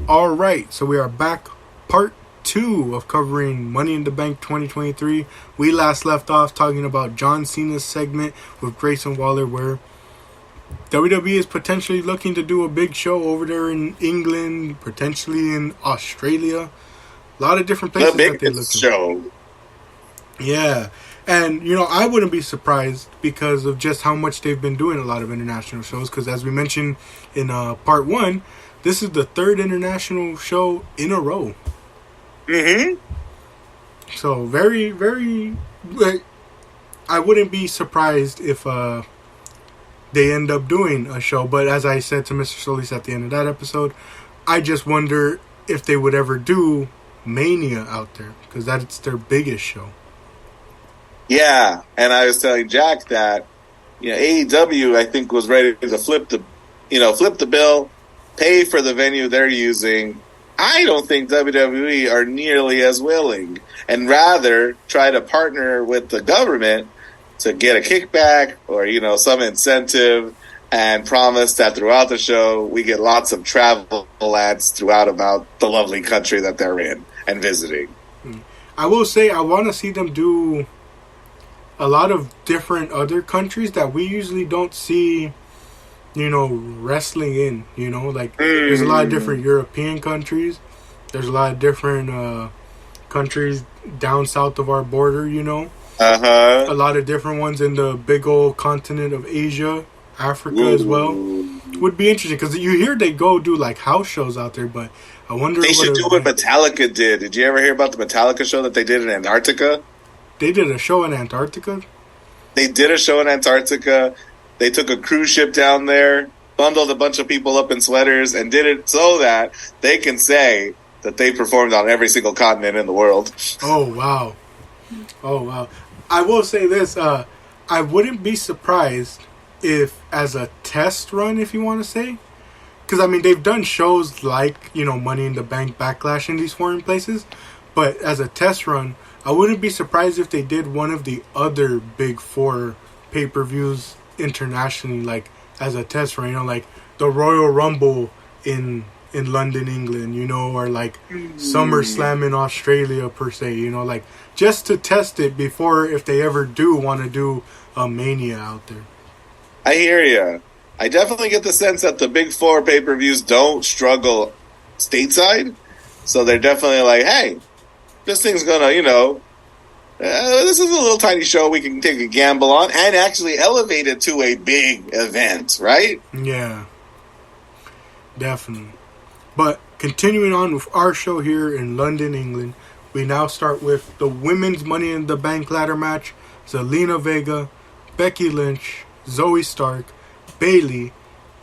All right, so we are back, part 2 of covering Money in the Bank 2023. We last left off talking about John Cena's segment with Grayson Waller, where WWE is potentially looking to do a big show over there in England, potentially in Australia. A lot of different places that they look show. Yeah, and I wouldn't be surprised because of just how much they've been doing a lot of international shows. Because as we mentioned in part 1, this is the 3rd international show in a row. Mm-hmm. So very, very, I wouldn't be surprised if they end up doing a show. But as I said to Mr. Solis at the end of that episode, I just wonder if they would ever do Mania out there, because that's their biggest show. Yeah, and I was telling Jack that AEW I think was ready to flip the bill, pay for the venue they're using. I don't think WWE are nearly as willing, and rather try to partner with the government to get a kickback or some incentive, and promise that throughout the show we get lots of travel ads throughout about the lovely country that they're in and visiting. I will say I want to see them do a lot of different other countries that we usually don't see, wrestling in. There's a lot of different European countries. There's a lot of different countries down south of our border, Uh-huh. A lot of different ones in the big old continent of Asia, Africa as well. Would be interesting because you hear they go do like house shows out there, but I wonder they should do what Metallica did. Did you ever hear about the Metallica show that they did in Antarctica? They did a show in Antarctica? They did a show in Antarctica. They took a cruise ship down there, bundled a bunch of people up in sweaters, and did it so that they can say that they performed on every single continent in the world. Oh, wow. Oh, wow. I will say this. I wouldn't be surprised if, as a test run, if you want to say, because, they've done shows like, Money in the Bank Backlash in these foreign places, but as a test run, I wouldn't be surprised if they did one of the other big 4 pay-per-views internationally, like as a test run, like the Royal Rumble in London, England, or like SummerSlam in Australia per se, like just to test it before if they ever do want to do a Mania out there. I hear you. I definitely get the sense that the big 4 pay-per-views don't struggle stateside, so they're definitely like, hey, this thing's gonna, this is a little tiny show we can take a gamble on and actually elevate it to a big event, right? Yeah, definitely. But continuing on with our show here in London, England, we now start with the women's Money in the Bank ladder match. Zelina Vega, Becky Lynch, Zoe Stark, Bayley,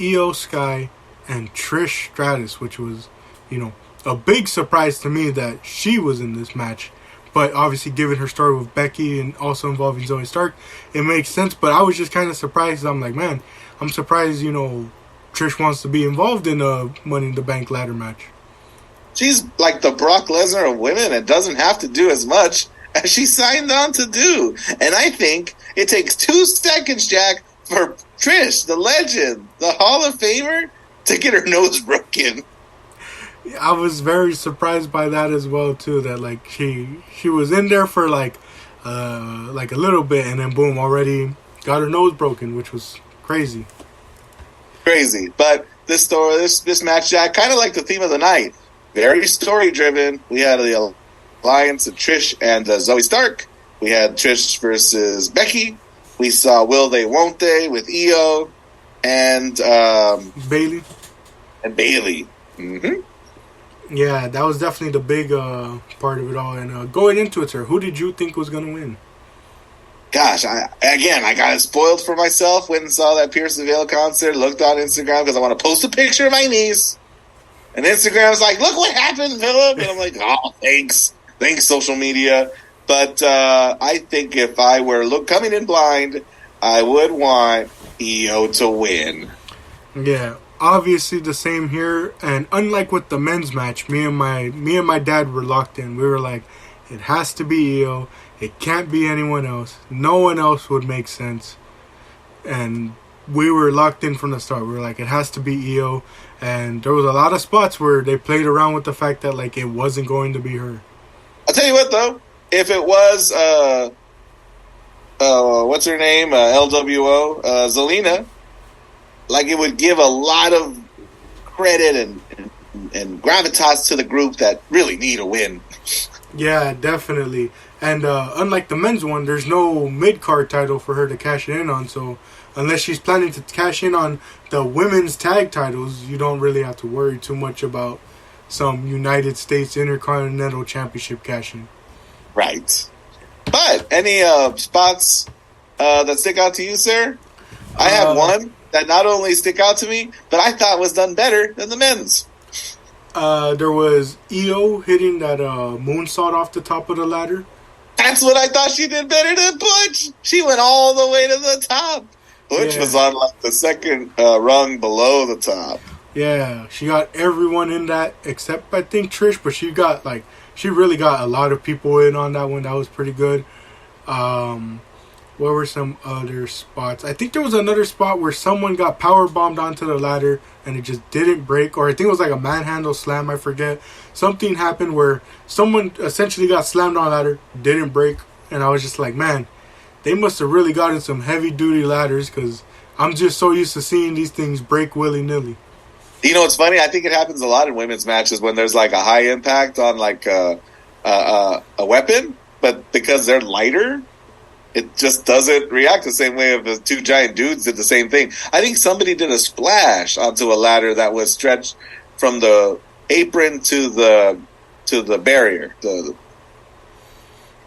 Io Sky, and Trish Stratus, which was, a big surprise to me that she was in this match. But obviously, given her story with Becky and also involving Zoe Stark, it makes sense. But I was just kind of surprised. I'm like, man, I'm surprised, Trish wants to be involved in a Money in the Bank ladder match. She's like the Brock Lesnar of women and doesn't have to do as much as she signed on to do. And I think it takes 2 seconds, Jack, for Trish, the legend, the Hall of Famer, to get her nose broken. I was very surprised by that as well too. That like she was in there for like a little bit, and then boom, already got her nose broken, which was crazy. Crazy, but this match, Jack, kind of like the theme of the night. Very story driven. We had the alliance of Trish and Zoe Stark. We had Trish versus Becky. We saw Will They Won't They with Io and Bayley. Mm-hmm. Yeah, that was definitely the big part of it all. And going into it, sir, who did you think was going to win? Gosh, I got spoiled for myself. Went and saw that Pierce the Veil concert. Looked on Instagram because I want to post a picture of my niece. And Instagram's like, look what happened, Philip. And I'm like, oh, thanks, social media. But I think if I were coming in blind, I would want Io to win. Yeah. Obviously the same here, and unlike with the men's match, me and my dad were locked in. We were like, it has to be Io. It can't be anyone else. No one else would make sense. And we were locked in from the start. We were like, it has to be Io. And there was a lot of spots where they played around with the fact that like it wasn't going to be her. I'll tell you what, though. If it was, what's her name? LWO, Zelina, like it would give a lot of credit and gravitas to the group that really need a win. Yeah, definitely. And unlike the men's one, there's no mid-card title for her to cash in on. So unless she's planning to cash in on the women's tag titles, you don't really have to worry too much about some United States Intercontinental Championship cash-in. Right. But any spots that stick out to you, sir? I have one that not only stick out to me, but I thought was done better than the men's. There was Io hitting that moonsault off the top of the ladder. That's what I thought she did better than Butch. She went all the way to the top. Butch was on like the second rung below the top. Yeah, she got everyone in that except I think Trish, but she really got a lot of people in on that one. That was pretty good. What were some other spots? I think there was another spot where someone got power bombed onto the ladder and it just didn't break, or I think it was like a manhandle slam, I forget. Something happened where someone essentially got slammed on a ladder, didn't break, and I was just like, man, they must have really gotten some heavy duty ladders, because I'm just so used to seeing these things break willy-nilly. You know what's funny? I think it happens a lot in women's matches when there's like a high impact on like a weapon, but because they're lighter, it just doesn't react the same way if the two giant dudes did the same thing. I think somebody did a splash onto a ladder that was stretched from the apron to the barrier.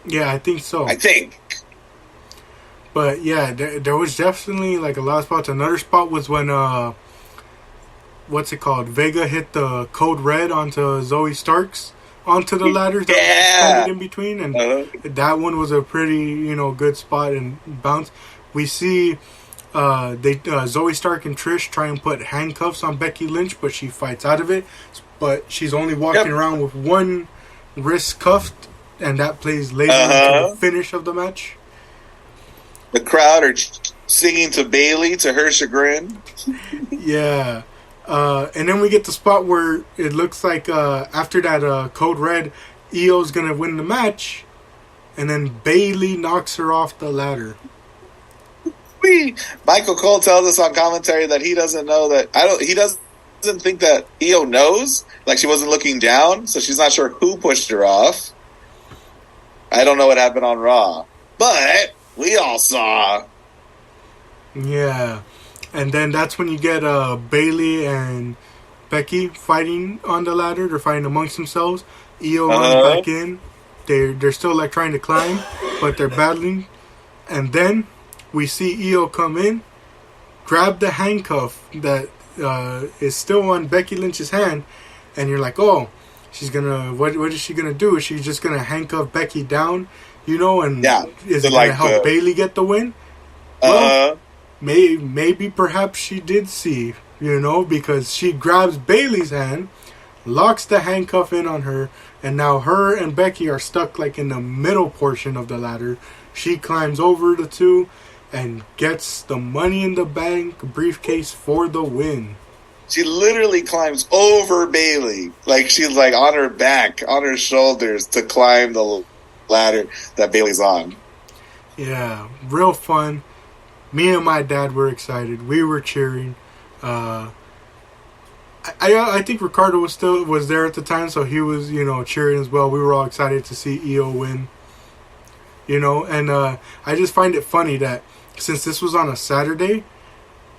Yeah, I think so. I think. But yeah, there was definitely like a lot of spots. Another spot was when what's it called? Vega hit the code red onto Zoe Starks onto the ladder that was suspended in between, and that one was a pretty good spot and bounce. We see Zoe Stark and Trish try and put handcuffs on Becky Lynch, but she fights out of it. But she's only walking around with one wrist cuffed, and that plays later into the finish of the match. The crowd are singing to Bayley to her chagrin. Yeah. And then we get the spot where it looks like after that code red, Io's going to win the match. And then Bayley knocks her off the ladder. Michael Cole tells us on commentary that he doesn't know that. He doesn't think that Io knows. Like she wasn't looking down, so she's not sure who pushed her off. I don't know what happened on Raw. But we all saw. Yeah. And then that's when you get Bayley and Becky fighting on the ladder. They're fighting amongst themselves. Io runs back in. They're still like trying to climb, but they're battling. And then we see Io come in, grab the handcuff that is still on Becky Lynch's hand, and you're like, oh, she's gonna. What is she gonna do? Is she just gonna handcuff Becky down? And is it gonna help Bayley get the win? Well, maybe perhaps she did see, because she grabs Bayley's hand, locks the handcuff in on her, and now her and Becky are stuck like in the middle portion of the ladder. She climbs over the two and gets the Money in the Bank briefcase for the win. She literally climbs over Bayley. Like she's like on her back, on her shoulders to climb the ladder that Bayley's on. Yeah, real fun. Me and my dad were excited. We were cheering. I think Ricardo was there at the time, so he was cheering as well. We were all excited to see Io win. And I just find it funny that since this was on a Saturday,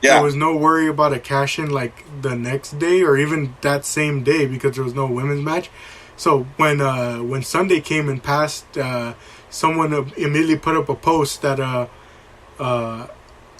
there was no worry about a cash in like the next day or even that same day because there was no women's match. So when Sunday came and passed, someone immediately put up a post that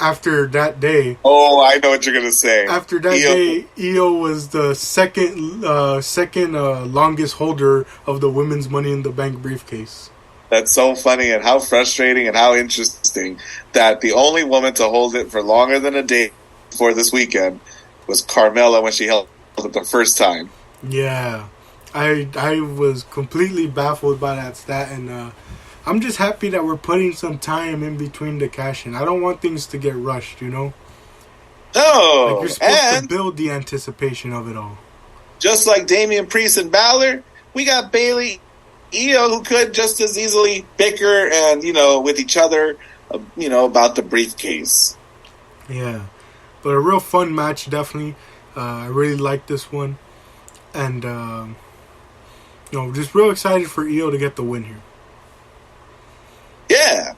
after that day. Oh, I know what you're gonna say. After that day, Io was the second longest holder of the women's Money in the Bank briefcase. That's so funny and how frustrating and how interesting that the only woman to hold it for longer than a day before this weekend was Carmella when she held it the first time. Yeah, I was completely baffled by that stat, and I'm just happy that we're putting some time in between the cash-in. I don't want things to get rushed, Like, you're Oh, supposed to and build the anticipation of it all. just like Damian Priest and Balor, we got Bailey, Io, who could just as easily bicker and, with each other, about the briefcase. Yeah. But a real fun match, definitely. I really like this one. And, just real excited for Io to get the win here. Yeah.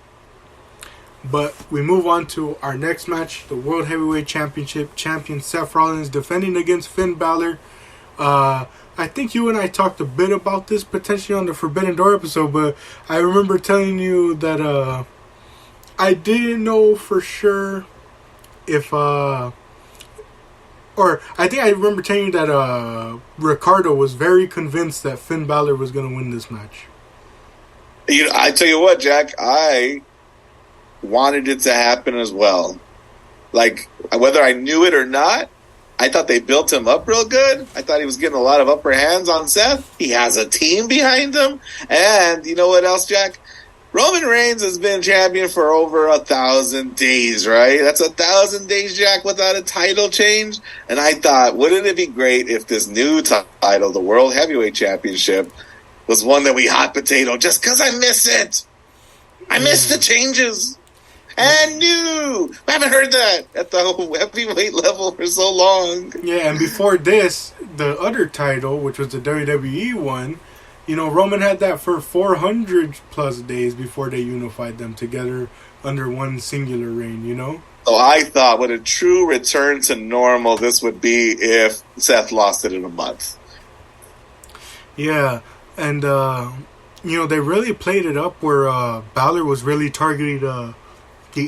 But we move on to our next match, the World Heavyweight Championship. Champion Seth Rollins defending against Finn Balor. I think you and I talked a bit about this potentially on the Forbidden Door episode, but I remember telling you that I didn't know for sure if or I think I remember telling you that Ricardo was very convinced that Finn Balor was going to win this match. I tell you what, Jack, I wanted it to happen as well. Like, whether I knew it or not, I thought they built him up real good. I thought he was getting a lot of upper hands on Seth. He has a team behind him. And you know what else, Jack? Roman Reigns has been champion for over 1,000 days, right? That's 1,000 days, Jack, without a title change. And I thought, wouldn't it be great if this new title, the World Heavyweight Championship, was one that we hot potato just because I miss it. I miss the changes. And new. I haven't heard that at the heavyweight level for so long. Yeah, and before this, the other title, which was the WWE one, Roman had that for 400 plus days before they unified them together under one singular reign, So I thought what a true return to normal this would be if Seth lost it in a month. Yeah, and, they really played it up where Balor was really targeting the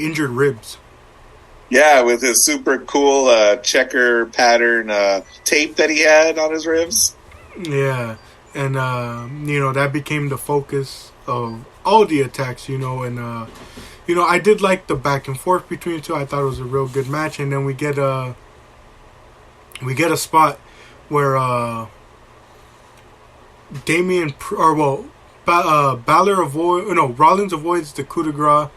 injured ribs. Yeah, with his super cool checker pattern tape that he had on his ribs. Yeah, and, that became the focus of all the attacks, and, I did like the back and forth between the two. I thought it was a real good match, and then we get a spot where Rollins avoids the coup de grace,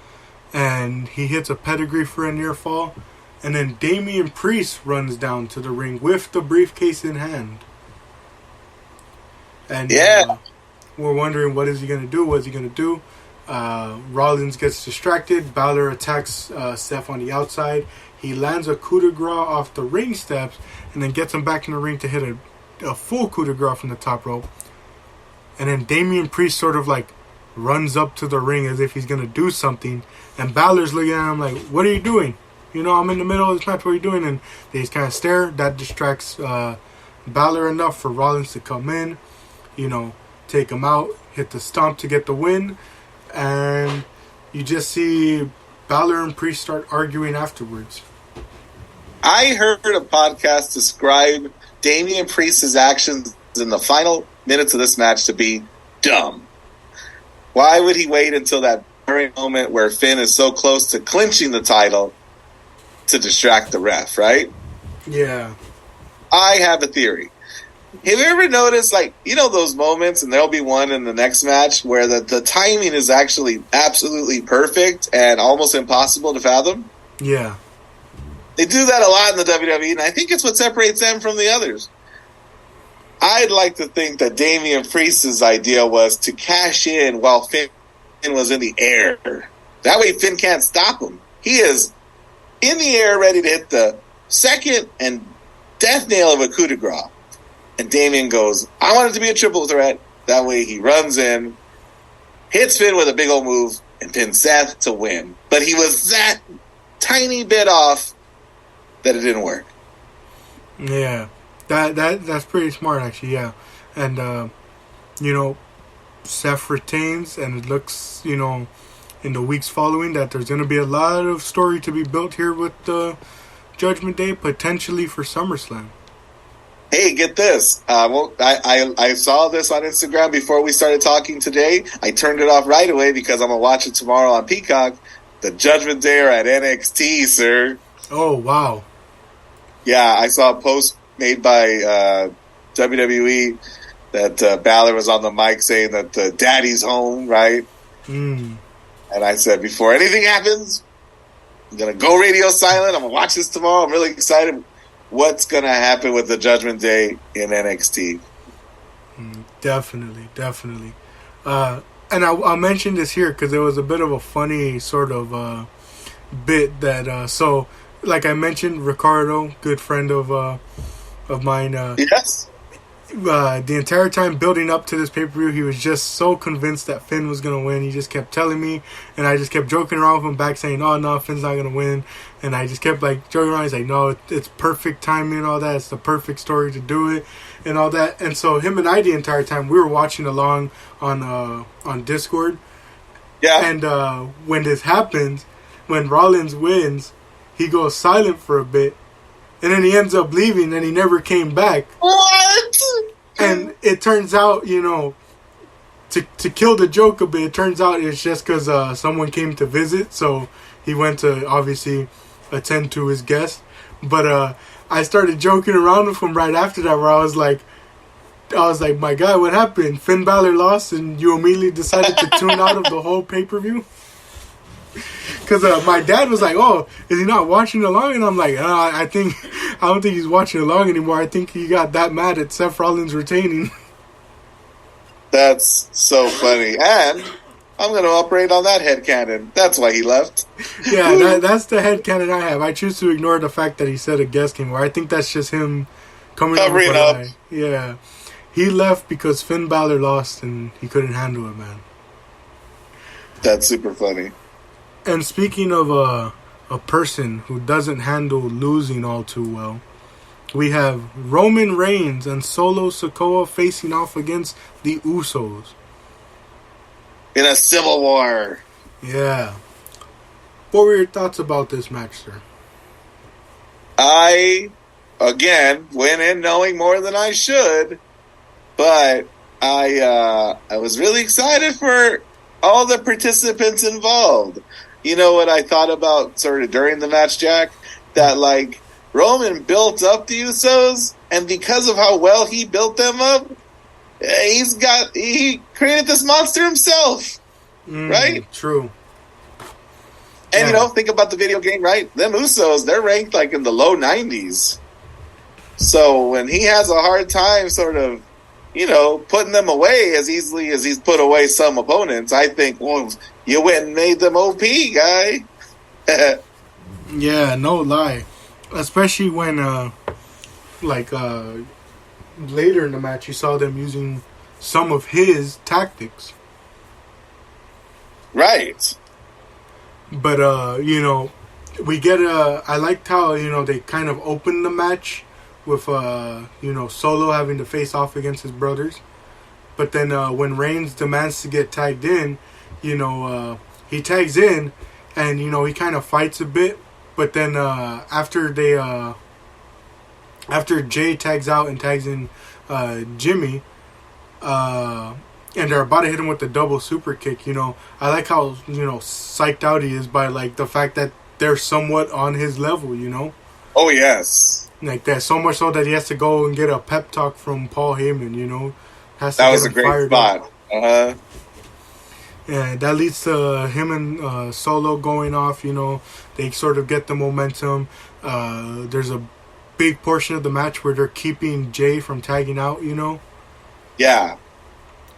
and he hits a pedigree for a near fall, and then Damian Priest runs down to the ring with the briefcase in hand. And we're wondering, what is he going to do? What is he going to do? Rollins gets distracted. Balor attacks Seth on the outside. He lands a coup de grace off the ring steps, and then gets him back in the ring to hit a full coup de grace from the top rope. And then Damian Priest sort of like runs up to the ring as if he's going to do something. And Balor's looking at him like, what are you doing? I'm in the middle of this match. What are you doing? And they just kind of stare. That distracts Balor enough for Rollins to come in, take him out, hit the stomp to get the win. And you just see Balor and Priest start arguing afterwards. I heard a podcast describe Damian Priest's actions in the final minutes of this match to be dumb. Why would he wait until that very moment where Finn is so close to clinching the title to distract the ref, right? Yeah. I have a theory. Have you ever noticed, those moments, and there'll be one in the next match, where the timing is actually absolutely perfect and almost impossible to fathom? Yeah. They do that a lot in the WWE, and I think it's what separates them from the others. I'd like to think that Damian Priest's idea was to cash in while Finn was in the air. That way Finn can't stop him. He is in the air ready to hit the second and death nail of a coup de grace. And Damian goes, I want it to be a triple threat. That way he runs in, hits Finn with a big old move, and pins Seth to win. But he was that tiny bit off that it didn't work. Yeah. That's pretty smart, actually, yeah. And, Seth retains, and it looks, in the weeks following that there's going to be a lot of story to be built here with Judgment Day, potentially for SummerSlam. Hey, get this. I saw this on Instagram before we started talking today. I turned it off right away because I'm going to watch it tomorrow on Peacock. The Judgment Day are at NXT, sir. Oh, wow. Yeah, I saw a post made by WWE that Balor was on the mic saying that daddy's home, right? Mm. And I said, before anything happens, I'm going to go radio silent. I'm going to watch this tomorrow. I'm really excited. What's going to happen with the Judgment Day in NXT? Definitely. And I'll mention this here because there was a bit of a funny sort of bit that... so, like I mentioned, Ricardo, good friend of mine... yes. The entire time building up to this pay-per-view, he was just so convinced that Finn was going to win. He just kept telling me, and I just kept joking around with him back saying, oh, no, Finn's not going to win. And I just kept, like, joking around. He's like, no, it's perfect timing and all that. It's the perfect story to do it and all that. And so him and I, the entire time, we were watching along on Discord. Yeah. And when this happens, when Rollins wins, he goes silent for a bit. And then he ends up leaving, and he never came back. What? And it turns out, you know, to kill the joke a bit, it turns out it's just because someone came to visit. So he went to, obviously, attend to his guest. But I started joking around with him right after that, where I was like, my guy, what happened? Finn Balor lost, and you immediately decided to tune out of the whole pay-per-view? Because my dad was like, oh, is he not watching along? And I'm like, I don't think he's watching along anymore. I think he got that mad at Seth Rollins retaining. That's so funny. And I'm going to operate on that headcanon. That's why he left. Yeah, that's the headcanon I have. I choose to ignore the fact that he said a guest came. Where I think that's just him covering up. Yeah. He left because Finn Balor lost and he couldn't handle it, man. That's super funny. And speaking of a person who doesn't handle losing all too well, we have Roman Reigns and Solo Sikoa facing off against the Usos. In a civil war. Yeah. What were your thoughts about this match, sir? I, again, went in knowing more than I should, but I was really excited for all the participants involved. You know what I thought about sort of during the match, Jack? That, like, Roman built up the Usos, and because of how well he built them up, he created this monster himself, right? True. And, you know, think about the video game, right? Them Usos, they're ranked, like, in the low 90s. So when he has a hard time sort of, you know, putting them away as easily as he's put away some opponents, I think, well, you went and made them OP, guy. Yeah, no lie. Especially when, later in the match, you saw them using some of his tactics. Right. But, you know, we get I liked how, you know, they kind of opened the match with, you know, Solo having to face off against his brothers. But then when Reigns demands to get tagged in, you know, he tags in and, you know, he kind of fights a bit. But then after Jay tags out and tags in Jimmy, and they're about to hit him with the double super kick, you know, I like how, you know, psyched out he is by, like, the fact that they're somewhat on his level, you know? Oh, yes. Like that, so much so that he has to go and get a pep talk from Paul Heyman, you know? That was a great spot. Uh-huh. Yeah, that leads to him and Solo going off, you know. They sort of get the momentum. There's a big portion of the match where they're keeping Jay from tagging out, you know? Yeah.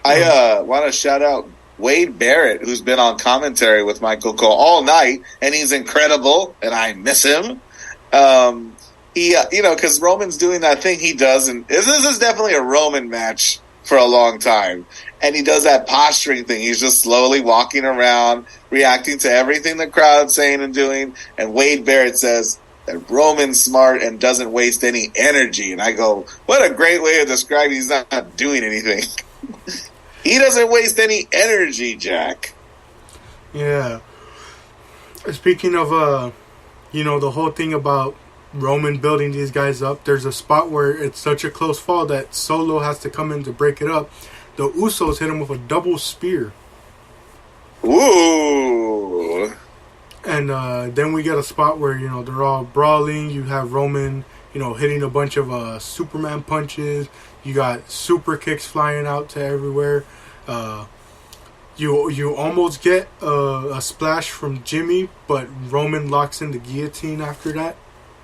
I want to shout out Wade Barrett, who's been on commentary with Michael Cole all night, and he's incredible, and I miss him. He, you know, because Roman's doing that thing he does, and this is definitely a Roman match for a long time. And he does that posturing thing. He's just slowly walking around, reacting to everything the crowd's saying and doing. And Wade Barrett says that Roman's smart and doesn't waste any energy. And I go, what a great way of describing he's not doing anything. He doesn't waste any energy, Jack. Yeah. Speaking of, you know, the whole thing about Roman building these guys up, there's a spot where it's such a close fall that Solo has to come in to break it up. The Usos hit him with a double spear. Ooh. And then we get a spot where, you know, they're all brawling. You have Roman, you know, hitting a bunch of Superman punches. You got super kicks flying out to everywhere. You almost get a splash from Jimmy, but Roman locks in the guillotine after that.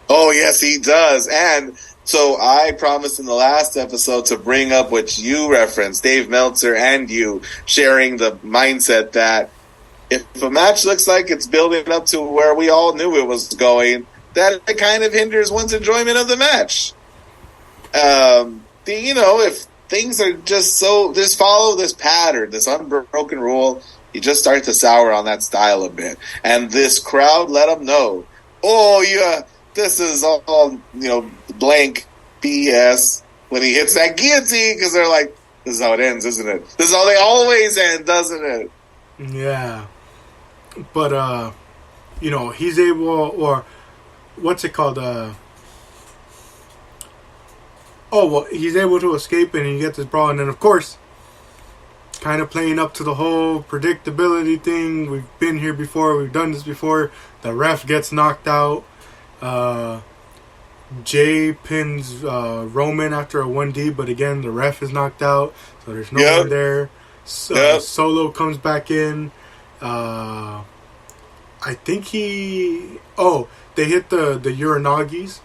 Oh, yes, he does. And so I promised in the last episode to bring up what you referenced, Dave Meltzer and you, sharing the mindset that if a match looks like it's building up to where we all knew it was going, that it kind of hinders one's enjoyment of the match. If things are just follow this pattern, this unbroken rule, you just start to sour on that style a bit. And this crowd let them know, oh, yeah, this is all, blank BS when he hits that guillotine, because they're like, this is how it ends, isn't it? This is how they always end, doesn't it? Yeah. But, he's able, or what's it called? He's able to escape and he gets his brawl. And then, of course, kind of playing up to the whole predictability thing. We've been here before. We've done this before. The ref gets knocked out. Jay pins Roman after a 1D, but again, the ref is knocked out, so there's no one there. So, Solo comes back in. I think they hit the Uranagis,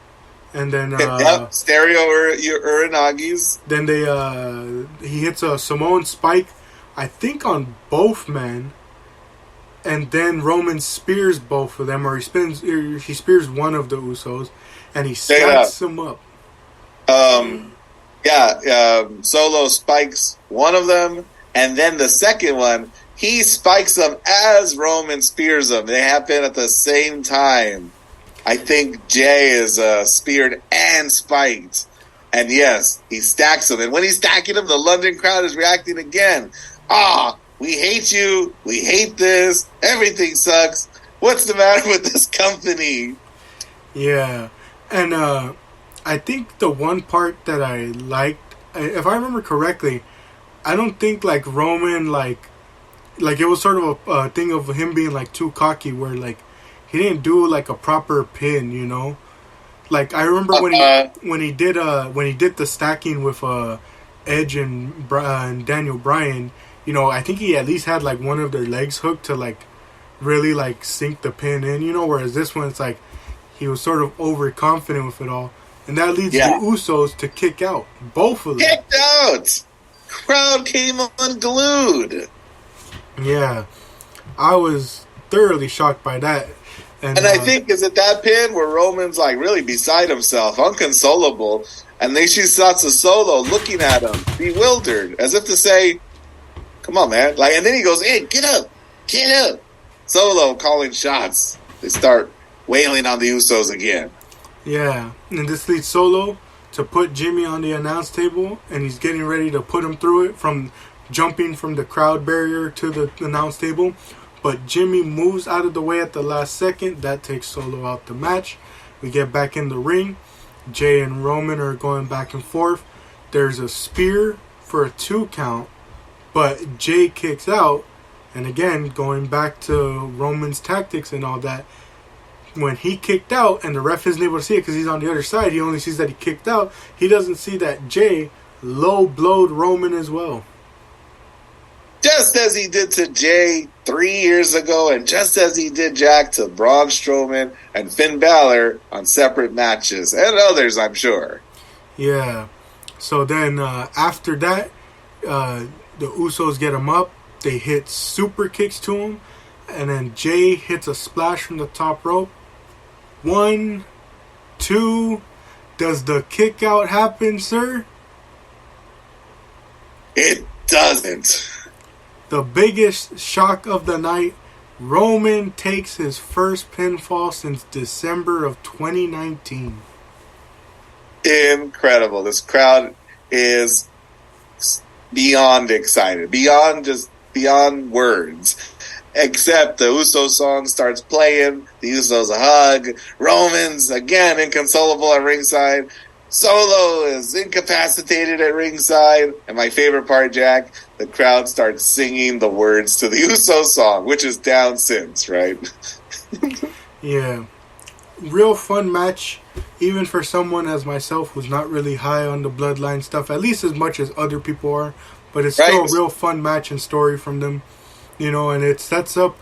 and then stereo Uranagis. Then he hits a Samoan spike, I think on both men. And then Roman spears both of them, or he spears one of the Usos, and he stacks them up. Solo spikes one of them, and then the second one, he spikes them as Roman spears them. They happen at the same time. I think Jay is speared and spiked. And yes, he stacks them. And when he's stacking them, the London crowd is reacting again. We hate you. We hate this. Everything sucks. What's the matter with this company? Yeah. And I think the one part that I liked, if I remember correctly, I don't think like Roman, like it was sort of a thing of him being like too cocky where like he didn't do like a proper pin, Like I remember when he did the stacking with Edge and Daniel Bryan, I think he at least had like one of their legs hooked to like really like sink the pin in, whereas this one it's like he was sort of overconfident with it all. And that leads the Usos to kick out. Both of them. Kicked out! Crowd came unglued. Yeah. I was thoroughly shocked by that. And I think is it that pin where Roman's like really beside himself, unconsolable, and they see shots of Solo looking at him, bewildered, as if to say, come on, man. Like, and then he goes, hey, get up. Solo calling shots. They start wailing on the Usos again. Yeah, and this leads Solo to put Jimmy on the announce table, and he's getting ready to put him through it from jumping from the crowd barrier to the announce table. But Jimmy moves out of the way at the last second. That takes Solo out the match. We get back in the ring. Jay and Roman are going back and forth. There's a spear for a 2 count, but Jay kicks out. And again, going back to Roman's tactics and all that, when he kicked out and the ref isn't able to see it because he's on the other side, he only sees that he kicked out. He doesn't see that Jay low-blowed Roman as well. Just as he did to Jay 3 years ago, and just as he did Jack to Braun Strowman and Finn Balor on separate matches, and others, I'm sure. Yeah. So then after that, the Usos get him up. They hit super kicks to him, and then Jay hits a splash from the top rope. 1, 2. Does the kick out happen, sir? It doesn't. The biggest shock of the night, Roman takes his first pinfall since December of 2019. Incredible. This crowd is beyond excited, beyond words. Except the Uso song starts playing, the Usos hug, Roman's again inconsolable at ringside, Solo is incapacitated at ringside, and my favorite part, Jack, the crowd starts singing the words to the Uso song, which is down since, right? Yeah. Real fun match, even for someone as myself who's not really high on the bloodline stuff, at least as much as other people are, but it's still a real fun match and story from them. And it sets up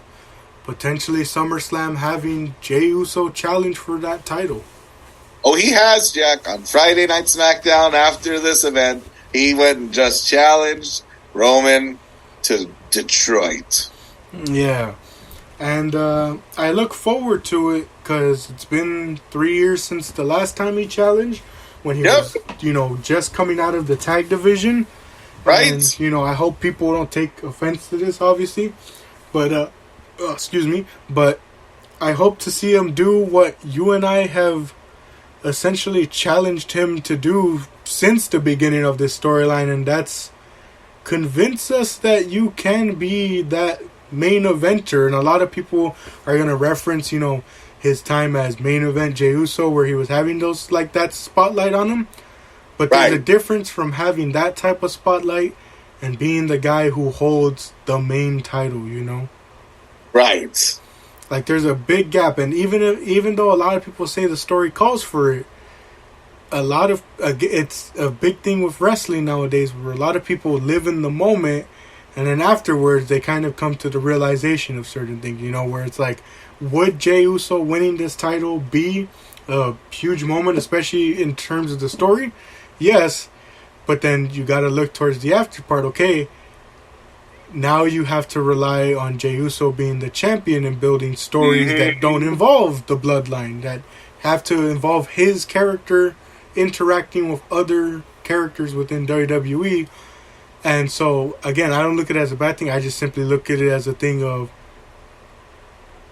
potentially SummerSlam having Jey Uso challenge for that title. Oh, he has, Jack. On Friday Night SmackDown after this event, he went and just challenged Roman to Detroit. Yeah. And I look forward to it because it's been 3 years since the last time he challenged, when he was, just coming out of the tag division. Right. And, I hope people don't take offense to this, obviously. But, excuse me. But I hope to see him do what you and I have essentially challenged him to do since the beginning of this storyline. And that's convince us that you can be that main eventer. And a lot of people are going to reference, his time as main event Jey Uso, where he was having those, like, that spotlight on him. But there's a difference from having that type of spotlight and being the guy who holds the main title, Right. Like, there's a big gap. And even though a lot of people say the story calls for it, it's a big thing with wrestling nowadays, where a lot of people live in the moment, and then afterwards they kind of come to the realization of certain things, where it's like, would Jey Uso winning this title be a huge moment, especially in terms of the story? Yes, but then you got to look towards the after part. Okay, now you have to rely on Jey Uso being the champion and building stories that don't involve the bloodline, that have to involve his character interacting with other characters within WWE. And so, again, I don't look at it as a bad thing. I just simply look at it as a thing of,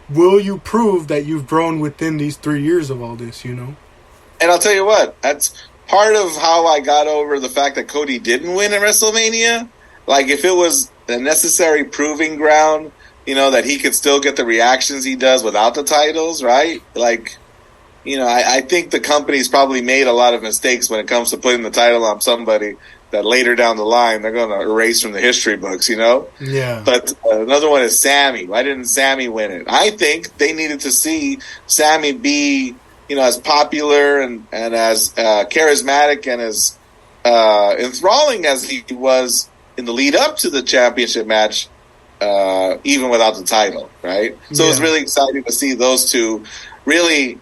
will you prove that you've grown within these 3 years of all this, And I'll tell you what, that's part of how I got over the fact that Cody didn't win at WrestleMania. Like, if it was the necessary proving ground, that he could still get the reactions he does without the titles, right? Like, I think the company's probably made a lot of mistakes when it comes to putting the title on somebody that later down the line they're going to erase from the history books, Yeah. But another one is Sammy. Why didn't Sammy win it? I think they needed to see Sammy be, as popular and as charismatic and as enthralling as he was in the lead up to the championship match, even without the title, right? So It was really exciting to see those two really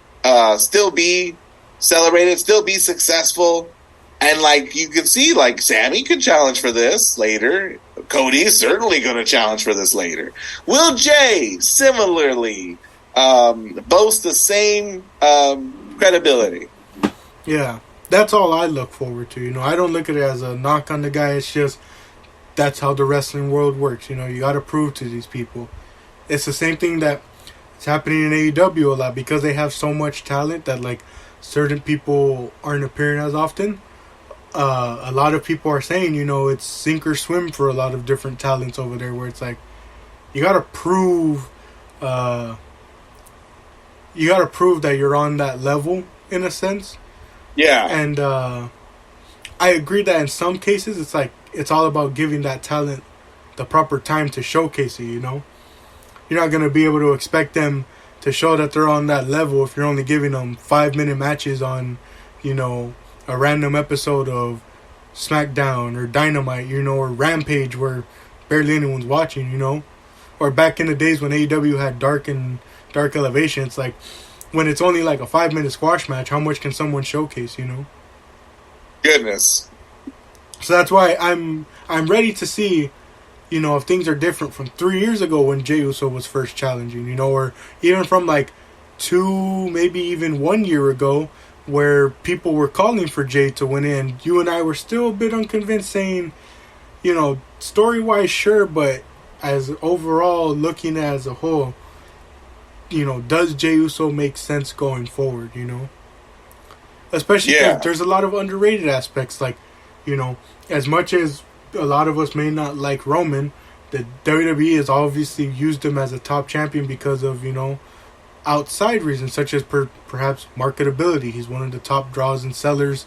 still be celebrated, still be successful. And, like, you can see, like, Sammy could challenge for this later. Cody is certainly going to challenge for this later. Will Jey similarly boast the same credibility? Yeah, that's all I look forward to. I don't look at it as a knock on the guy. It's just, that's how the wrestling world works. You got to prove to these people. It's the same thing that it's happening in AEW a lot, because they have so much talent that, like, certain people aren't appearing as often. A lot of people are saying, it's sink or swim for a lot of different talents over there, where it's like, you got to prove that you're on that level, in a sense. Yeah. And I agree that in some cases it's like, it's all about giving that talent the proper time to showcase it, You're not going to be able to expect them to show that they're on that level if you're only giving them 5-minute matches on, a random episode of SmackDown or Dynamite, or Rampage, where barely anyone's watching, Or back in the days when AEW had Dark Elevation, it's like, when it's only like a 5-minute squash match, how much can someone showcase, Goodness. So that's why I'm ready to see, if things are different from 3 years ago when Jey Uso was first challenging, or even from like 2, maybe even 1 year ago, where people were calling for Jey to win it, and you and I were still a bit unconvinced, saying, story-wise, sure, but as overall, looking as a whole, does Jey Uso make sense going forward, Especially because there's a lot of underrated aspects, like, as much as a lot of us may not like Roman, the WWE has obviously used him as a top champion because of, outside reasons, such as perhaps marketability. He's one of the top draws and sellers.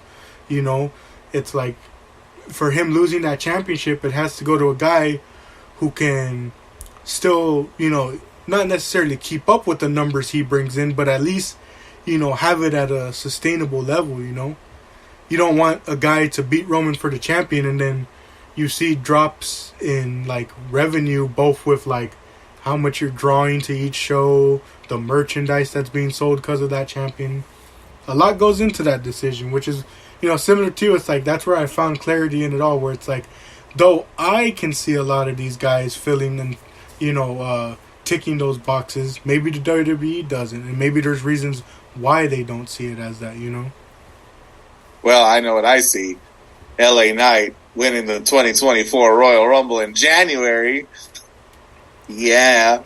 It's like, for him losing that championship, it has to go to a guy who can still, not necessarily keep up with the numbers he brings in, but at least, have it at a sustainable level. You don't want a guy to beat Roman for the champion and then, you see drops in like revenue, both with like how much you're drawing to each show, the merchandise that's being sold because of that champion. A lot goes into that decision, which is, similar to, it's like, that's where I found clarity in it all, where it's like, though I can see a lot of these guys filling and, ticking those boxes, maybe the WWE doesn't, and maybe there's reasons why they don't see it as that, Well, I know what I see. LA Knight winning the 2024 Royal Rumble in January. Yeah.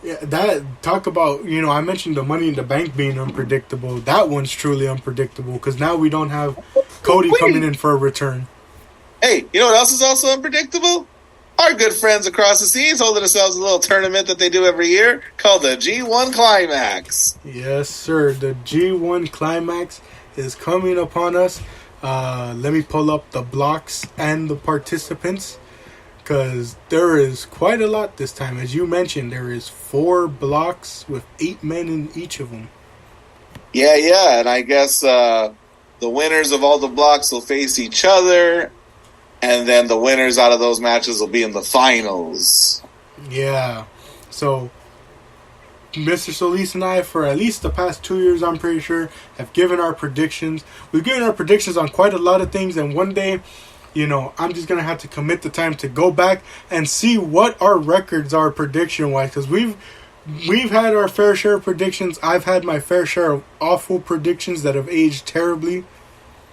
Yeah, that, talk about, I mentioned the Money in the Bank being unpredictable. That one's truly unpredictable, because now we don't have Cody coming in for a return. Hey, you know what else is also unpredictable? Our good friends across the seas holding themselves a little tournament that they do every year called the G1 Climax. Yes, sir. The G1 Climax is coming upon us. Let me pull up the blocks and the participants, because there is quite a lot this time. As you mentioned, there is 4 blocks with 8 men in each of them. Yeah, and I guess the winners of all the blocks will face each other, and then the winners out of those matches will be in the finals. Yeah. So, Mr. Solis and I, for at least the past 2 years, I'm pretty sure, have given our predictions. We've given our predictions on quite a lot of things, and one day, I'm just going to have to commit the time to go back and see what our records are prediction-wise, because we've had our fair share of predictions. I've had my fair share of awful predictions that have aged terribly.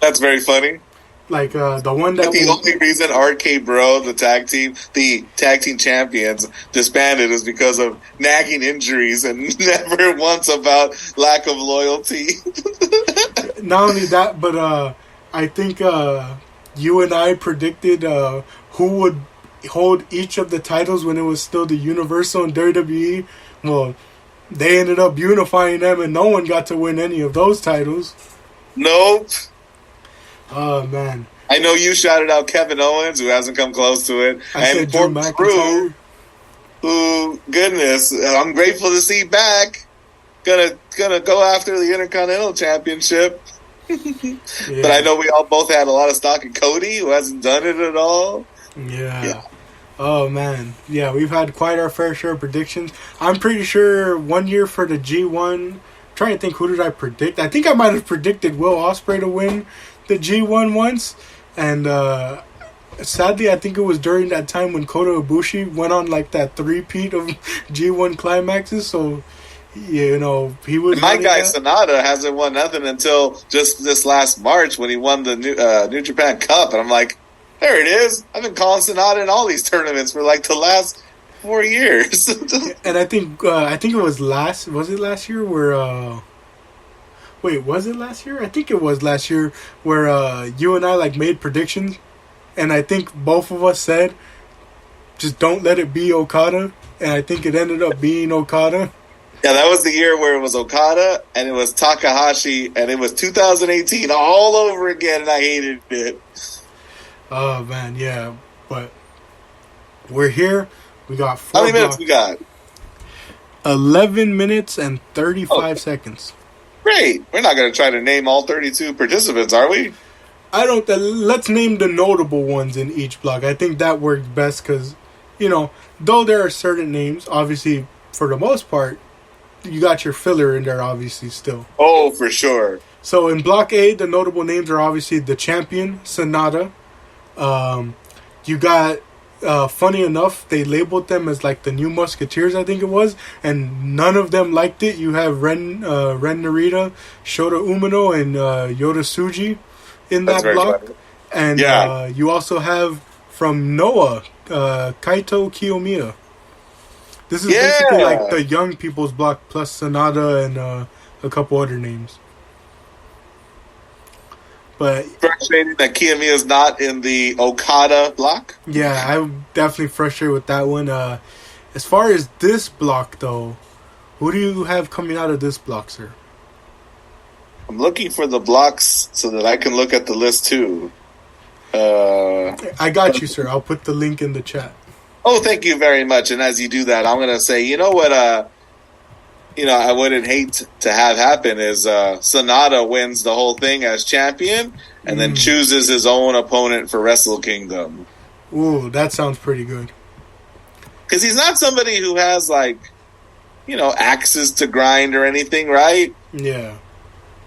That's very funny. Like the one that... The only reason RK Bro, the tag team champions, disbanded is because of nagging injuries and never once about lack of loyalty. Not only that, but I think... you and I predicted who would hold each of the titles when it was still the Universal and WWE. Well, they ended up unifying them, and no one got to win any of those titles. Nope. Oh, man. I know you shouted out Kevin Owens, who hasn't come close to it. I said Drew McIntyre. Who, goodness, I'm grateful to see back. Gonna go after the Intercontinental Championship. Yeah. But I know we all both had a lot of stock in Cody, who hasn't done it at all. Yeah. Oh, man. Yeah, we've had quite our fair share of predictions. I'm pretty sure one year for the G1, I'm trying to think, who did I predict? I think I might have predicted Will Ospreay to win the G1 once. And sadly, I think it was during that time when Kota Ibushi went on like that three-peat of G1 climaxes. So... he was. My guy Sonata hasn't won nothing until just this last March when he won the New Japan Cup, and I'm like, there it is. I've been calling Sonata in all these tournaments for like the last 4 years. And I think it was last. Was it last year where? Wait, was it last year? I think it was last year where you and I like made predictions, and I think both of us said, just don't let it be Okada, and I think it ended up being Okada. Yeah, that was the year where it was Okada and it was Takahashi, and it was 2018 all over again, and I hated it. Oh, man, yeah. But we're here. We got 4 How many minutes we got? 11 minutes and 35 seconds. Great. We're not going to try to name all 32 participants, are we? Let's name the notable ones in each block. I think that works best because, though there are certain names, obviously, for the most part, you got your filler in there, obviously, still. Oh, for sure. So in Block A, the notable names are obviously the champion, Sonata. You got, funny enough, they labeled them as like the New Musketeers, I think it was, and none of them liked it. You have Ren Narita, Shota Umino, and Yota Tsuji in that block. Funny. And you also have from Noah, Kaito Kiyomiya. This is basically like the young people's block plus Sonata and a couple other names. But frustrating that Kiyomiya is not in the Okada block. Yeah, I'm definitely frustrated with that one. As far as this block, though, who do you have coming out of this block, sir? I'm looking for the blocks so that I can look at the list too. I got you, sir. I'll put the link in the chat. Oh, thank you very much. And as you do that, I'm going to say, you know what? I wouldn't hate to have happen is Sonata wins the whole thing as champion and then chooses his own opponent for Wrestle Kingdom. Ooh, that sounds pretty good. Because he's not somebody who has, axes to grind or anything, right? Yeah.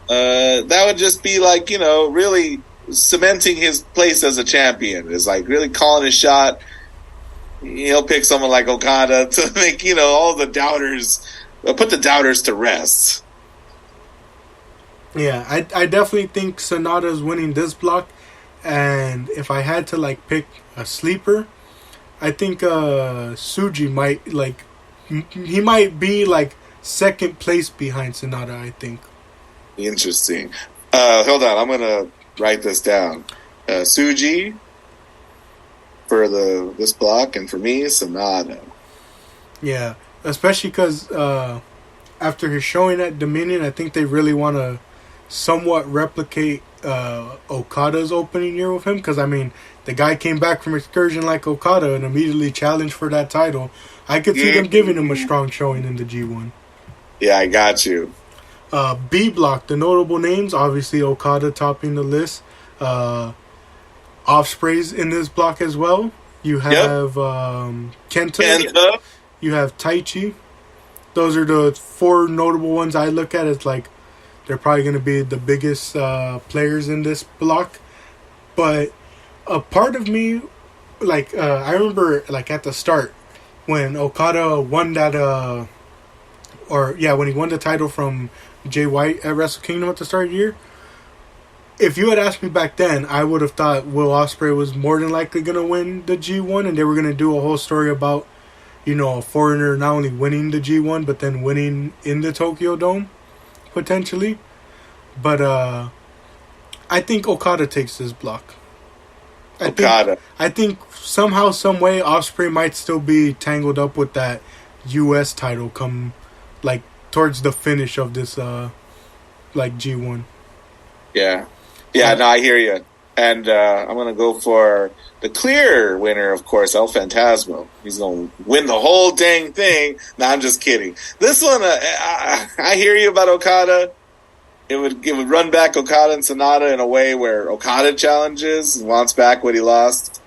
That would just be really cementing his place as a champion. Is really calling his shot. He'll pick someone like Okada to make, all the doubters, put the doubters to rest. Yeah, I definitely think Sonata's winning this block. And if I had to, pick a sleeper, I think Suji might, he might be, second place behind Sonata, I think. Interesting. Hold on, I'm going to write this down. Suji for this block, and for me, Sonata. Yeah, especially because after his showing at Dominion, I think they really want to somewhat replicate Okada's opening year with him. Because, the guy came back from excursion like Okada and immediately challenged for that title. I could see them giving him a strong showing in the G1. Yeah, I got you. B block, the notable names, obviously Okada topping the list. Ospreay's in this block as well. You have Kenta. You have Taichi. Those are the four notable ones I look at as they're probably going to be the biggest players in this block. But a part of me, I remember at the start when Okada won that, when he won the title from Jay White at Wrestle Kingdom at the start of the year. If you had asked me back then, I would have thought Will Ospreay was more than likely going to win the G1, and they were going to do a whole story about, a foreigner not only winning the G1, but then winning in the Tokyo Dome, potentially. But I think Okada takes this block. I think somehow, some way, Ospreay might still be tangled up with that U.S. title come, towards the finish of this, G1. Yeah. Yeah, no, I hear you. And I'm going to go for the clear winner, of course, El Phantasmo. He's going to win the whole dang thing. No, I'm just kidding. This one, I hear you about Okada. It would run back Okada and Sonata in a way where Okada challenges and wants back what he lost.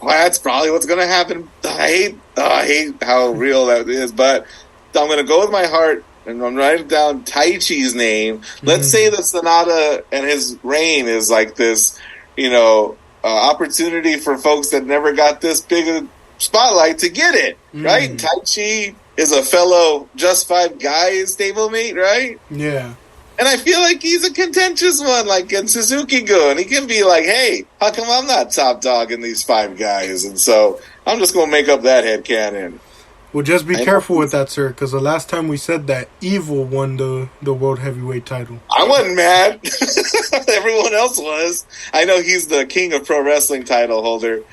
Well, that's probably what's going to happen. I hate how real that is, but I'm going to go with my heart. And I'm writing down Taichi's name. Let's say that Sonata and his reign is this, opportunity for folks that never got this big a spotlight to get it, right? Taichi is a fellow Just Five Guys stablemate, right? Yeah. And I feel like he's a contentious one, in Suzuki-gun. He can be hey, how come I'm not top dog in these Five Guys? And so I'm just going to make up that headcanon. Well, just be careful with that, sir, because the last time we said that, Evil won the World Heavyweight title. I wasn't mad. Everyone else was. I know he's the king of pro wrestling title holder,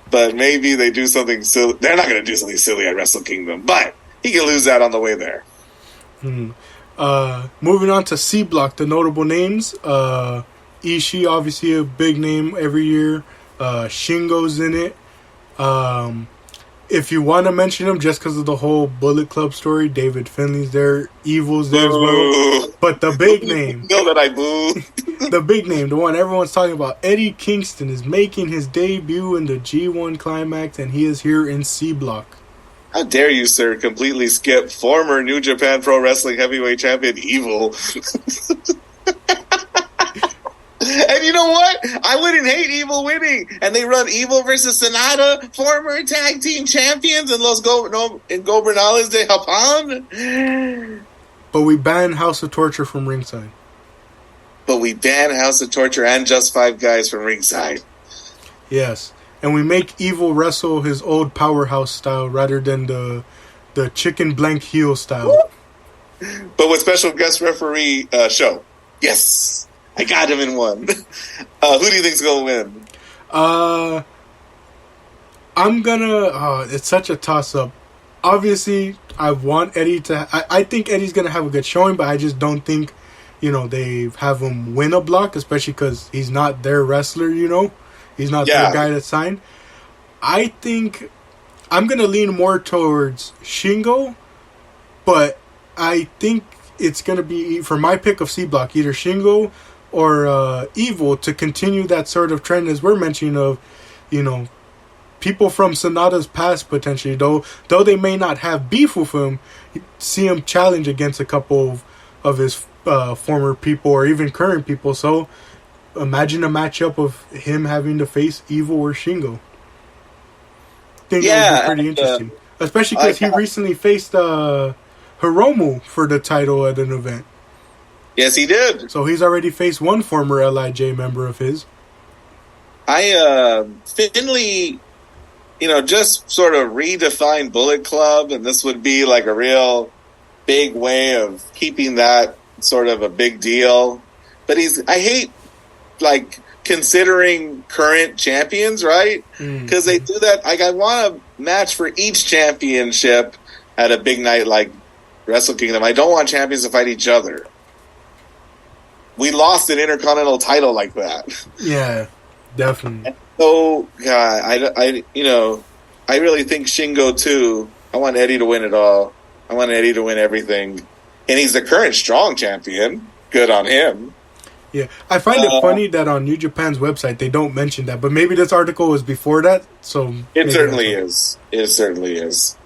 but maybe they do something silly. They're not going to do something silly at Wrestle Kingdom, but he can lose that on the way there. Moving on to C Block, the notable names. Ishii, obviously a big name every year. Shingo's in it. If you want to mention him, just because of the whole Bullet Club story, David Finlay's there, Evil's there as well. But the big name, know that I boo. The big name, the one everyone's talking about, Eddie Kingston is making his debut in the G1 Climax, and he is here in C Block. How dare you, sir, completely skip former New Japan Pro Wrestling Heavyweight Champion Evil? And you know what? I wouldn't hate Evil winning. And they run Evil versus Sonata, former tag team champions, and Los Gobernales de Japón. But we ban House of Torture from ringside. But we ban House of Torture and Just Five Guys from ringside. Yes. And we make Evil wrestle his old powerhouse style rather than the chicken blank heel style. But with special guest referee show. Yes. I got him in one. Who do you think's going to win? I'm going to... it's such a toss-up. Obviously, I want Eddie to... I think Eddie's going to have a good showing, but I just don't think, they have him win a block, especially because he's not their wrestler, He's not the guy that signed. I think I'm going to lean more towards Shingo, but I think it's going to be, for my pick of C Block, either Shingo or Evil to continue that sort of trend as we're mentioning of, people from Sonata's past potentially, though they may not have beef with him, see him challenge against a couple of his former people or even current people. So imagine a matchup of him having to face Evil or Shingo. I think that would be pretty interesting. Especially because he recently faced Hiromu for the title at an event. Yes, he did. So he's already faced one former LIJ member of his. Finley, just sort of redefined Bullet Club, and this would be like a real big way of keeping that sort of a big deal. But I hate, considering current champions, right? Because they do that. I want a match for each championship at a big night like Wrestle Kingdom. I don't want champions to fight each other. We lost an Intercontinental title like that. Yeah, definitely. So, God, I really think Shingo too. I want Eddie to win it all. I want Eddie to win everything, and he's the current strong champion. Good on him. Yeah, I find it funny that on New Japan's website they don't mention that, but maybe this article was before that. So it certainly is. It certainly is.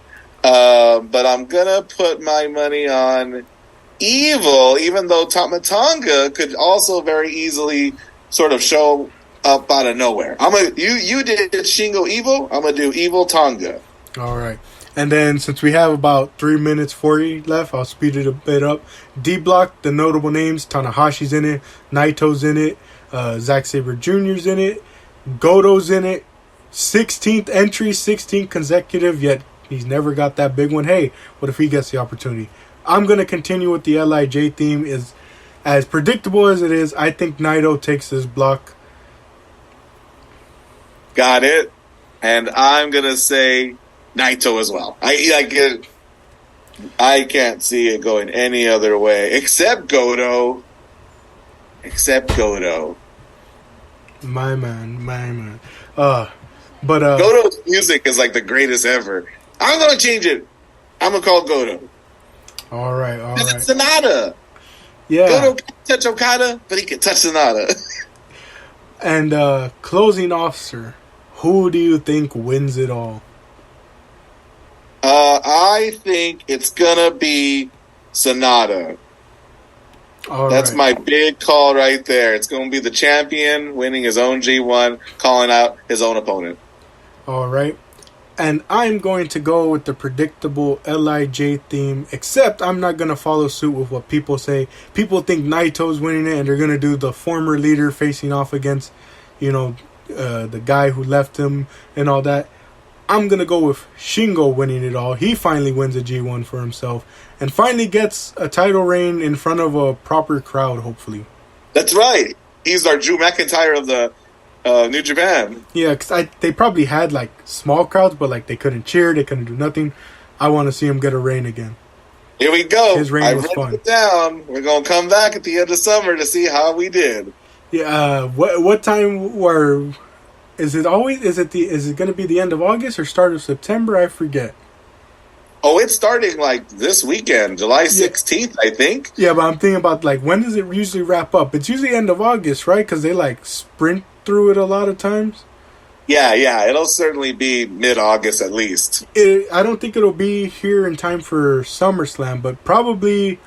But I'm gonna put my money on Evil, even though Tamatonga could also very easily sort of show up out of nowhere. You did Shingo Evil. I'm gonna do Evil Tonga. All right. And then since we have about 3 minutes 40 left, I'll speed it a bit up. D Block, the notable names: Tanahashi's in it, Naito's in it, Zack Sabre Jr.'s in it, Goto's in it. 16th entry, 16th consecutive. Yet he's never got that big one. Hey, what if he gets the opportunity? I'm gonna continue with the LIJ theme. Is as predictable as it is. I think Naito takes this block. Got it. And I'm gonna say Naito as well. I can't see it going any other way except Goto. My man. But Goto's music is like the greatest ever. I'm gonna change it. I'm gonna call Goto. All right. It's Sonata. Yeah. Goto can't touch Okada, but he can touch Sonata. And closing off, sir, who do you think wins it all? I think it's gonna be Sonata. That's my big call right there. It's gonna be the champion winning his own G1, calling out his own opponent. All right. And I'm going to go with the predictable LIJ theme, except I'm not going to follow suit with what people say. People think Naito's winning it, and they're going to do the former leader facing off against, the guy who left him and all that. I'm going to go with Shingo winning it all. He finally wins a G1 for himself and finally gets a title reign in front of a proper crowd, hopefully. That's right. He's our Drew McIntyre of the New Japan. Yeah, because they probably had small crowds, but they couldn't cheer, they couldn't do nothing. I want to see him get a reign again. Here we go. His reign was fun. It down. We're gonna come back at the end of summer to see how we did. Yeah. What time were? Is it going to be the end of August or start of September? I forget. Oh, it's starting this weekend, July 16th, I think. Yeah, but I'm thinking about when does it usually wrap up? It's usually end of August, right? Because they sprint through it a lot of times. Yeah, it'll certainly be mid-August at least. I don't think it'll be here in time for SummerSlam, but probably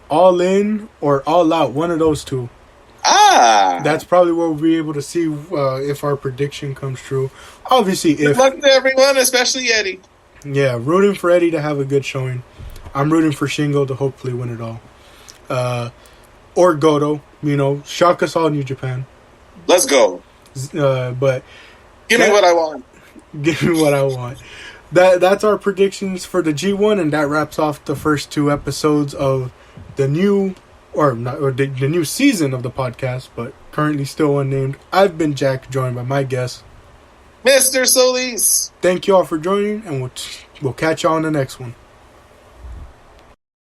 All In or All Out, one of those two. That's probably where we'll be able to see if our prediction comes true. Obviously, good luck to everyone, especially Eddie. Yeah, rooting for Eddie to have a good showing. I'm rooting for Shingo to hopefully win it all. Or Goto, shock us all, New Japan. Let's go. But give me what I want. Give me what I want. That's our predictions for the G1, and that wraps off the first 2 episodes of the new the new season of the podcast, but currently still unnamed. I've been Jack, joined by my guest, Mr. Solis. Thank you all for joining, and we'll catch you on the next one.